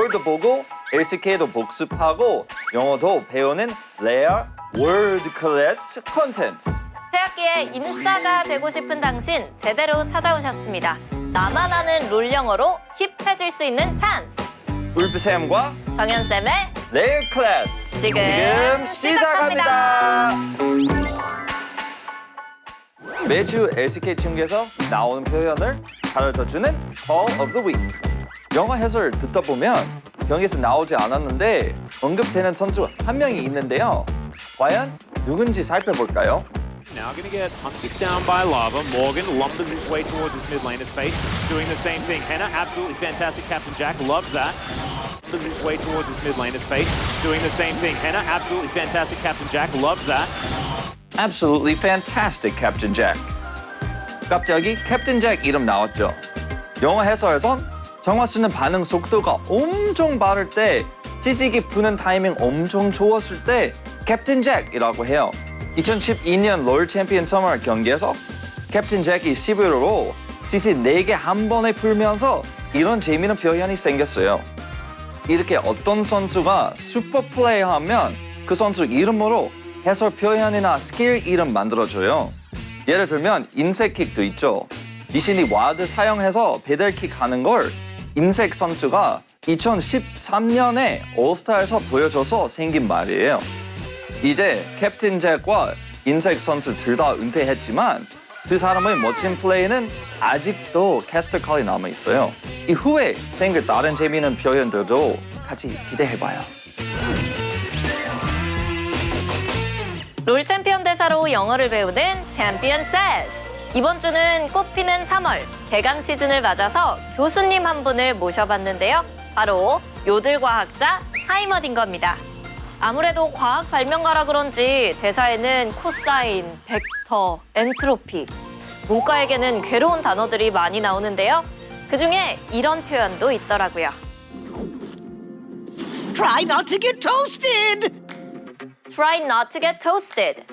롤도 보고 LCK도 복습하고 영어도 배우는 레알 월드 클래스 콘텐츠. 새학기에 인싸가 되고 싶은 당신 제대로 찾아오셨습니다. 나만 아는 롤 영어로 힙해질 수 있는 찬스. 울프쌤과 정연쌤의 레알 클래스 지금 시작합니다. 매주 LCK 중계에서 나오는 표현을 가르쳐주는 Call of the Week. 영어 해설 듣다 보면 경기에서 나오지 않았는데 언급되는 선수 한 명이 있는데요. 과연 누군지 살펴볼까요? Now going to get hunted down by Lava. Morgan lumbers his way towards his mid laner's face, doing the same thing. Henna, absolutely fantastic. Captain Jack loves that. Lumbers his way towards his mid laner's face, doing the same thing. Henna, absolutely fantastic. Captain Jack loves that. Absolutely fantastic, Captain Jack. 갑자기 캡틴 잭 이름 나왔죠. 영어 해설에선 정화 쓰는 반응 속도가 엄청 빠를 때, CC기 푸는 타이밍 엄청 좋았을 때 캡틴 잭이라고 해요. 2012년 롤 챔피언 서머 경기에서 캡틴 잭이 11호로 CC 4개 한 번에 풀면서 이런 재미있는 표현이 생겼어요. 이렇게 어떤 선수가 슈퍼 플레이하면 그 선수 이름으로 해설 표현이나 스킬 이름 만들어줘요. 예를 들면 인색킥도 있죠. 리신이 와드 사용해서 배달킥 하는 걸 인색 선수가 2013년에 올스타에서 보여줘서 생긴 말이에요. 이제 캡틴 잭과 인색 선수 둘 다 은퇴했지만 두 사람의 멋진 플레이는 아직도 캐스터 컬이 남아있어요. 이후에 생길 다른 재미있는 표현들도 같이 기대해봐요. 롤 챔피언 대사로 영어를 배우는 챔피언 세스. 이번 주는 꽃피는 3월 개강 시즌을 맞아서 교수님 한 분을 모셔봤는데요. 바로 요들과학자 하이머딘 겁니다. 아무래도 과학 발명가라 그런지 대사에는 코사인, 벡터, 엔트로피, 문과에게는 괴로운 단어들이 많이 나오는데요. 그중에 이런 표현도 있더라고요. Try not to get toasted! Try not to get toasted.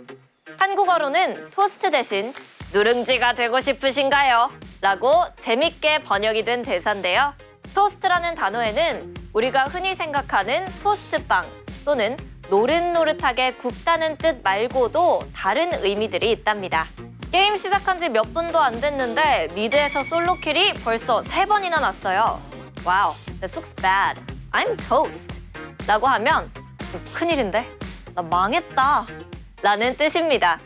한국어로는 토스트 대신 누룽지가 되고 싶으신가요? 라고 재밌게 번역이 된 대사인데요. 토스트라는 단어에는 우리가 흔히 생각하는 토스트빵 또는 노릇노릇하게 굽다는 뜻 말고도 다른 의미들이 있답니다. 게임 시작한 지 몇 분도 안 됐는데 미드에서 솔로킬이 벌써 3번이나 났어요. Wow, that looks bad. I'm toast. 라고 하면 큰일인데? 나 망했다. 라는 뜻입니다.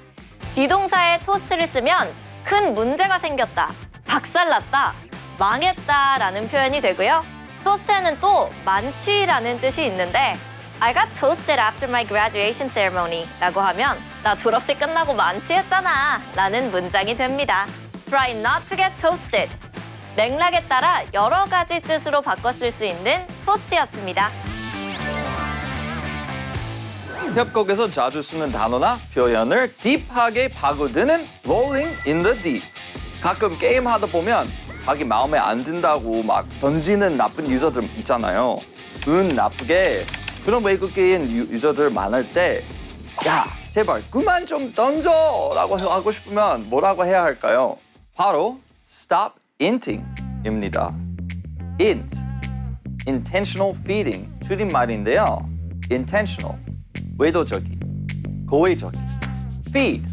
비동사에 토스트를 쓰면 큰 문제가 생겼다, 박살났다, 망했다 라는 표현이 되고요. 토스트에는 또 만취라는 뜻이 있는데 I got toasted after my graduation ceremony 라고 하면 나 졸업식 끝나고 만취했잖아 라는 문장이 됩니다. Try not to get toasted. 맥락에 따라 여러 가지 뜻으로 바꿔 쓸 수 있는 토스트였습니다. 협곡에서 자주 쓰는 단어나 표현을 딥하게 파고드는 Rolling in the Deep. 가끔 게임하다 보면 자기 마음에 안 든다고 막 던지는 나쁜 유저들 있잖아요. 운 나쁘게 그런 외국인 유저들 많을 때 야, 제발 그만 좀 던져! 라고 하고 싶으면 뭐라고 해야 할까요? 바로 Stop inting입니다. int, intentional feeding 줄임말인데요. intentional, 의도적인, 고의적인, feed,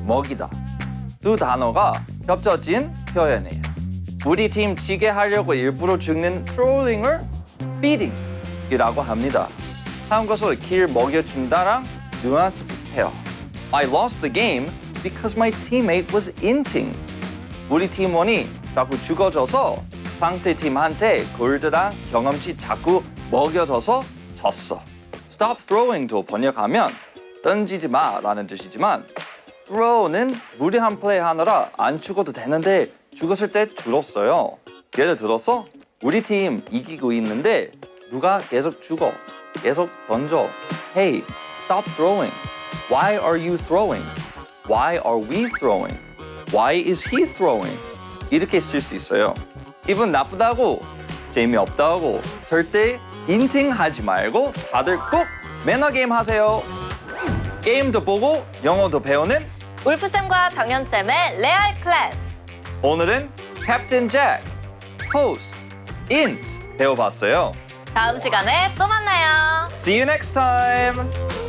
먹이다. 두 단어가 겹쳐진 표현이에요. 우리 팀 지게 하려고 일부러 죽는 트롤링을 feeding이라고 합니다. 한국어서 길 먹여준다랑 뉘앙스 비슷해요. I lost the game because my teammate was inting. 우리 팀원이 자꾸 죽어져서 상대 팀한테 골드랑 경험치 자꾸 먹여줘서 졌어. Stop throwing도 번역하면 던지지 마라는 뜻이지만 throw는 무리한 플레이 하느라 안 죽어도 되는데 죽었을 때 줄었어요. 예를 들어서 우리 팀 이기고 있는데 누가 계속 죽어, 계속 던져. Hey, stop throwing. Why are you throwing? Why are we throwing? Why is he throwing? 이렇게 쓸 수 있어요. 기분 나쁘다고, 재미없다고 절대 인팅하지 말고 다들 꼭 매너 게임 하세요. 게임도 보고 영어도 배우는 울프쌤과 정연쌤의 레알 클래스. 오늘은 캡틴 잭, 토스트, 인트 배워봤어요. 다음 시간에 또 만나요. See you next time.